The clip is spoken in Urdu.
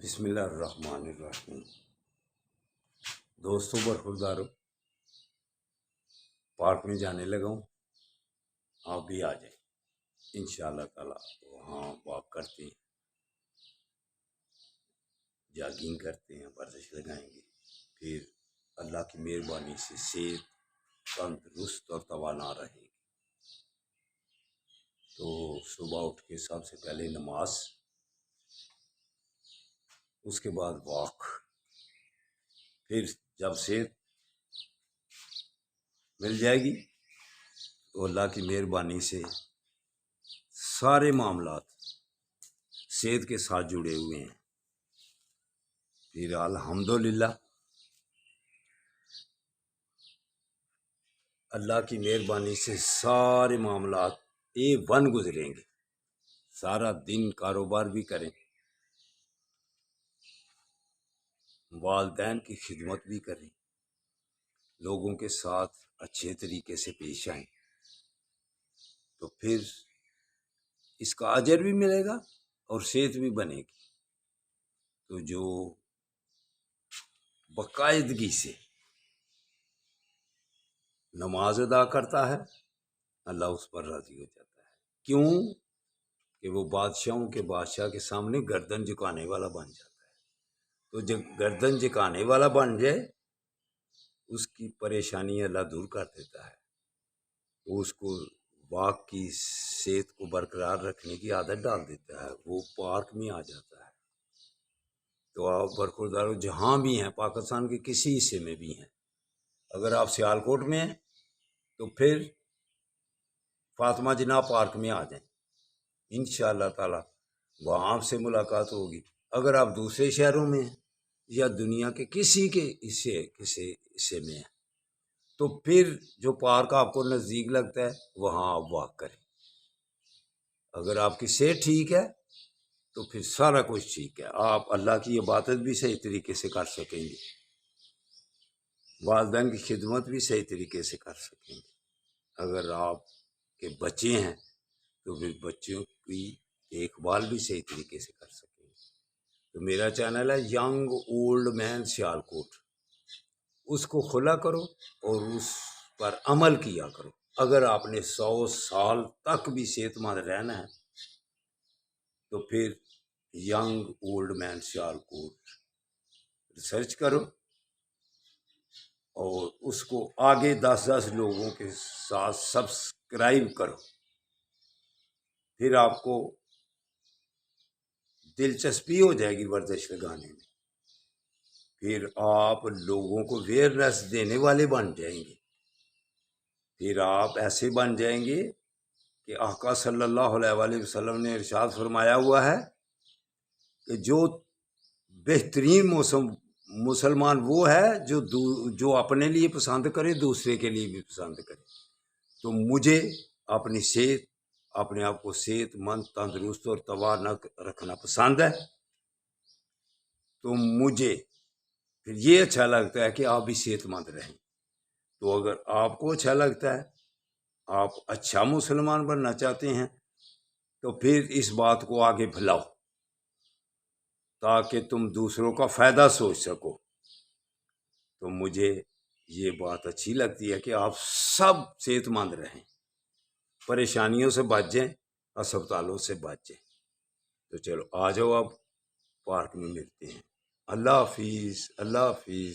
بسم اللہ الرحمن الرحیم۔ دوستوں برخورداروں، پارک میں جانے لگا ہوں، آپ بھی آ جائیں انشاءاللہ تعالی۔ وہاں واک کرتے ہیں، جاگنگ کرتے ہیں، ورزش لگائیں گے، پھر اللہ کی مہربانی سے صحت تندرست اور توانا رہے گی۔ تو صبح اٹھ کے سب سے پہلے نماز، اس کے بعد واک، پھر جب صحت مل جائے گی تو اللہ کی مہربانی سے سارے معاملات صحت کے ساتھ جڑے ہوئے ہیں۔ پھر الحمدللہ اللہ کی مہربانی سے سارے معاملات A1 گزریں گے۔ سارا دن کاروبار بھی کریں، والدین کی خدمت بھی کریں، لوگوں کے ساتھ اچھے طریقے سے پیش آئیں، تو پھر اس کا اجر بھی ملے گا اور صحت بھی بنے گی۔ تو جو باقاعدگی سے نماز ادا کرتا ہے اللہ اس پر راضی ہو جاتا ہے۔ کیوں کہ وہ بادشاہوں کے بادشاہ کے سامنے گردن جھکانے والا بن جاتا ہے۔ تو جب گردن جھکانے والا بن جائے اس کی پریشانی اللہ دور کر دیتا ہے، تو اس کو واک کی صحت کو برقرار رکھنے کی عادت ڈال دیتا ہے، وہ پارک میں آ جاتا ہے۔ تو آپ برخورداروں جہاں بھی ہیں، پاکستان کے کسی حصے میں بھی ہیں، اگر آپ سیالکوٹ میں ہیں تو پھر فاطمہ جناح پارک میں آ جائیں، انشاءاللہ تعالی وہاں آپ سے ملاقات ہوگی۔ اگر آپ دوسرے شہروں میں ہیں یا دنیا کے کسی حصے میں ہیں تو پھر جو پارک آپ کو نزدیک لگتا ہے وہاں آپ واک کریں۔ اگر آپ کی صحت ٹھیک ہے تو پھر سارا کچھ ٹھیک ہے، آپ اللہ کی عبادت بھی صحیح طریقے سے کر سکیں گے، والدین کی خدمت بھی صحیح طریقے سے کر سکیں گے۔ اگر آپ کے بچے ہیں تو پھر بچوں کی دیکھ بھال بھی صحیح طریقے سے کر سکیں گے۔ تو میرا چینل ہے ینگ اولڈ مین سیالکوٹ، اس کو کھلا کرو اور اس پر عمل کیا کرو۔ اگر آپ نے 100 سال تک بھی صحت مند رہنا ہے تو پھر young old man Sialkot research کرو اور اس کو آگے 10 لوگوں کے ساتھ سبسکرائب کرو، پھر آپ کو دلچسپی ہو جائے گی ورزش لگانے میں، پھر آپ لوگوں کو اویئرنیس دینے والے بن جائیں گے، پھر آپ ایسے بن جائیں گے کہ آقا صلی اللہ علیہ وآلہ وسلم نے ارشاد فرمایا ہوا ہے کہ جو بہترین مسلمان وہ ہے جو اپنے لیے پسند کرے دوسرے کے لیے بھی پسند کرے۔ تو مجھے اپنی صحت، اپنے آپ کو صحت مند تندرست اور توانا رکھنا پسند ہے، تو مجھے پھر یہ اچھا لگتا ہے کہ آپ بھی صحت مند رہیں۔ تو اگر آپ کو اچھا لگتا ہے، آپ اچھا مسلمان بننا چاہتے ہیں، تو پھر اس بات کو آگے پھیلاؤ تاکہ تم دوسروں کا فائدہ سوچ سکو۔ تو مجھے یہ بات اچھی لگتی ہے کہ آپ سب صحت مند رہیں، پریشانیوں سے بچ جائیں، ہسپتالوں سے بچ جائیں۔ تو چلو آ جاؤ، آپ پارک میں ملتے ہیں۔ اللہ حافظ، اللہ حافظ۔